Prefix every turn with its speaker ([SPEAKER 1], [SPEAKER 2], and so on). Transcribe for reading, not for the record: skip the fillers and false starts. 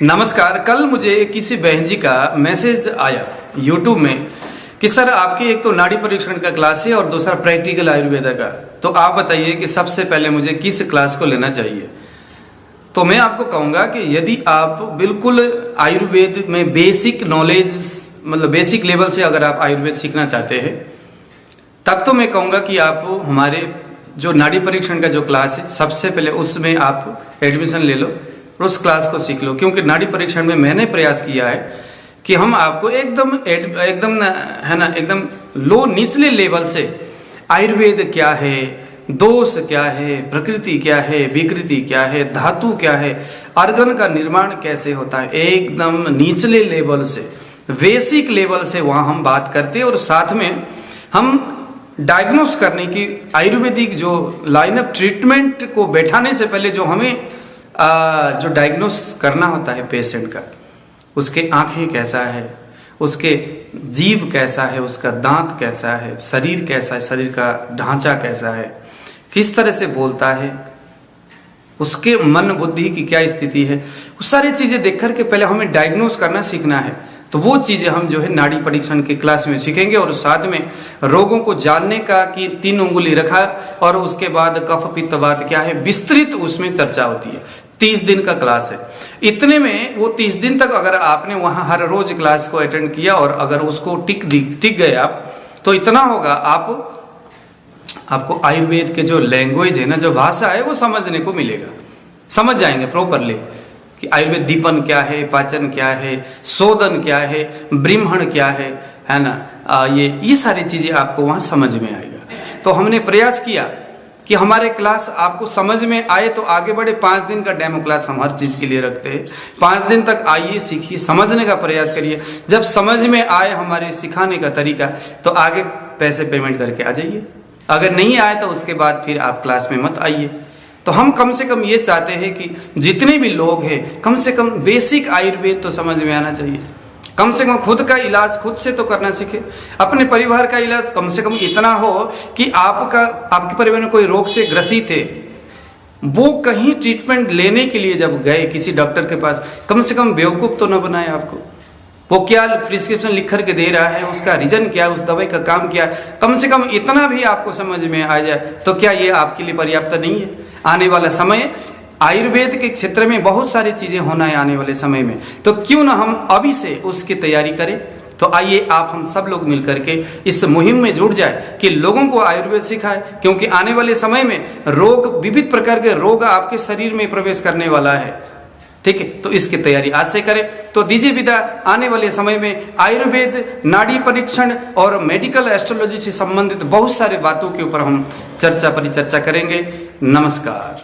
[SPEAKER 1] नमस्कार। कल मुझे किसी बहन जी का मैसेज आया यूट्यूब में कि सर आपकी एक तो नाड़ी परीक्षण का क्लास है और दूसरा प्रैक्टिकल आयुर्वेदा का, तो आप बताइए कि सबसे पहले मुझे किस क्लास को लेना चाहिए। तो मैं आपको कहूँगा कि यदि आप बिल्कुल आयुर्वेद में बेसिक नॉलेज मतलब बेसिक लेवल से अगर आप आयुर्वेद सीखना चाहते हैं तब तो मैं कहूँगा कि आप हमारे जो नाड़ी परीक्षण का जो क्लास है सबसे पहले उसमें आप एडमिशन ले लो और उस क्लास को सीख लो। क्योंकि नाड़ी परीक्षण में मैंने प्रयास किया है कि हम आपको एकदम लो निचले लेवल से आयुर्वेद क्या है, दोष क्या है, प्रकृति क्या है, विकृति क्या है, धातु क्या है, अर्गन का निर्माण कैसे होता है, एकदम निचले लेवल से बेसिक लेवल से वहाँ हम बात करते हैं। और साथ में हम डायग्नोस करने की आयुर्वेदिक जो लाइन ऑफ ट्रीटमेंट को बैठाने से पहले जो हमें जो डायग्नोस करना होता है पेशेंट का, उसके आँखें कैसा है, उसके जीभ कैसा है, उसका दांत कैसा है, शरीर कैसा है, शरीर का ढांचा कैसा है, किस तरह से बोलता है, उसके मन बुद्धि की क्या स्थिति है, वो सारी चीज़ें देख कर के पहले हमें डायग्नोस करना सीखना है। तो वो चीज़ें हम जो है नाड़ी परीक्षण की क्लास में सीखेंगे। और साथ में रोगों को जानने का कि 3 उंगली रखा और उसके बाद कफ पित्त वात क्या है विस्तृत उसमें चर्चा होती है। 30 दिन का क्लास है। इतने में वो 30 दिन तक अगर आपने वहाँ हर रोज क्लास को अटेंड किया और अगर उसको टिक गए आप, तो इतना होगा आपको आयुर्वेद के जो लैंग्वेज है ना, जो भाषा है वो समझने को मिलेगा, समझ जाएंगे प्रॉपरली कि आयुर्वेद दीपन क्या है, पाचन क्या है, शोधन क्या है, ब्रह्मण क्या है ना, ये सारी चीजें आपको वहाँ समझ में आएगा। तो हमने प्रयास किया कि हमारे क्लास आपको समझ में आए तो आगे बढ़े। 5 दिन का डेमो क्लास हम हर चीज़ के लिए रखते हैं। 5 दिन तक आइए, सीखिए, समझने का प्रयास करिए। जब समझ में आए हमारे सिखाने का तरीका तो आगे पैसे पेमेंट करके आ जाइए। अगर नहीं आए तो उसके बाद फिर आप क्लास में मत आइए। तो हम कम से कम ये चाहते हैं कि जितने भी लोग हैं कम से कम बेसिक आयुर्वेद तो समझ में आना चाहिए। कम से कम खुद का इलाज खुद से तो करना सीखे। अपने परिवार का इलाज कम से कम इतना हो कि आपके परिवार में कोई रोग से ग्रसित है, वो कहीं ट्रीटमेंट लेने के लिए जब गए किसी डॉक्टर के पास, कम से कम बेवकूफ़ तो न बनाए आपको। वो क्या प्रिस्क्रिप्शन लिख कर के दे रहा है, उसका रीजन क्या है, उस दवाई का काम क्या है, कम से कम इतना भी आपको समझ में आ जाए तो क्या ये आपके लिए पर्याप्त नहीं है। आने वाला समय आयुर्वेद के क्षेत्र में बहुत सारी चीज़ें होना है आने वाले समय में, तो क्यों ना हम अभी से उसकी तैयारी करें। तो आइए आप हम सब लोग मिलकर के इस मुहिम में जुड़ जाए कि लोगों को आयुर्वेद सिखाए। क्योंकि आने वाले समय में विविध प्रकार के रोग आपके शरीर में प्रवेश करने वाला है, ठीक है। तो इसकी तैयारी आज से करें। तो दीजिए विदा। आने वाले समय में आयुर्वेद, नाड़ी परीक्षण और मेडिकल एस्ट्रोलॉजी से संबंधित बहुत सारे बातों के ऊपर हम परिचर्चा करेंगे। नमस्कार।